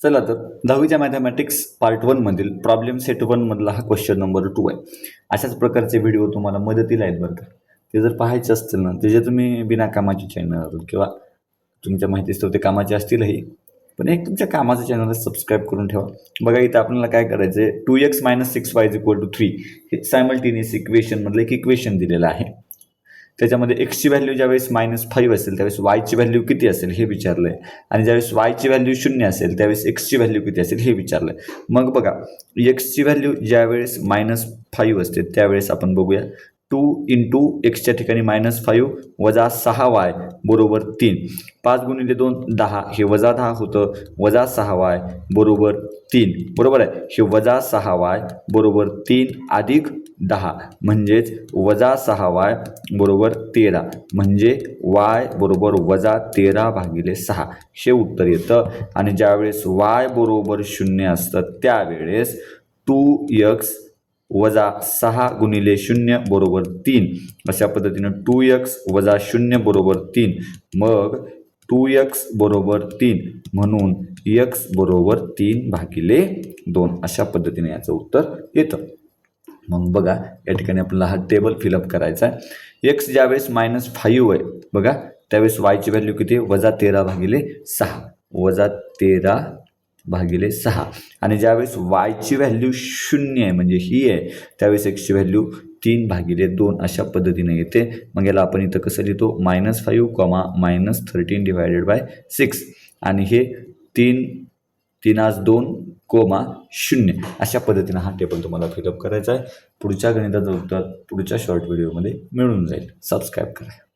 चला तर 10वीच्या mathematics part 1 मधील प्रॉब्लेम सेट 1 मधला हा क्वेश्चन नंबर 2 आहे. अशाच प्रकारचे व्हिडिओ तुम्हाला मदतीला आहेत बरं का. ते जर पाहायचे असतील ना ते जे तुम्ही बिना कामाचे चॅनल किंवा तुमच्या माहितीस्तव ते कामाचे असतीलही, पण एक तुमच्या कामाचं चॅनल सबस्क्राईब करून ठेवा. बघा इथं आपल्याला काय करायचं आहे, 2x - 6y = 3 हे सायमल्टेनियस इक्वेशनमधलं एक इक्वेशन दिलेलं आहे. त्याच्यामध्ये एक्सची व्हॅल्यू ज्यावेळेस -5 असेल त्यावेळेस वायची व्हॅल्यू किती असेल हे विचारलं आहे, आणि ज्यावेळेस वायची व्हॅल्यू 0 असेल त्यावेळेस एक्सची व्हॅल्यू किती असेल हे विचारलं आहे. मग बघा एक्सची व्हॅल्यू ज्यावेळेस -5 असते त्यावेळेस आपण बघूया 2 × एक्सच्या ठिकाणी -5 वजा 6y बरोबर 3. 5 × 2 10, हे -10 होतं, वजा 6y बरोबर 3. बरोबर आहे. हे वजा 6y बरोबर 3 अधिक 10 म्हणजेच वजा 6y बरोबर 13, म्हणजे y बरोबर -13/6 हे उत्तर येतं. आणि ज्यावेळेस y बरोबर 0 असतं त्यावेळेस 2x वजा 6 × 0 बरोबर 3. अशा पद्धतीनं 2x वजा 0 बरोबर 3. मग 2x बरोबर 3 म्हणून x बरोबर 3/2 अशा पद्धतीने याचं उत्तर येतं. मग बघा या ठिकाणी आपल्याला हा टेबल फिलअप करायचा आहे. एक्स ज्यावेळेस -5 आहे बघा त्यावेळेस वायची व्हॅल्यू किती आहे, -13/6, -13/6. आणि ज्यावेळेस वायची व्हॅल्यू 0 आहे म्हणजे ही आहे त्यावेळेस एक्सची व्हॅल्यू 3/2 अशा पद्धतीने येते. मग याला आपण इथं कसं लिहितो, -5, -13/6 आणि हे 3 3 2 0 अशा पद्धतीनं हा टेबल तुम्हाला फिलअप करायचा आहे. पुढच्या गणिताचं उत्तर पुढच्या शॉर्ट व्हिडिओमध्ये मिळून जाईल. सबस्क्राईब करा.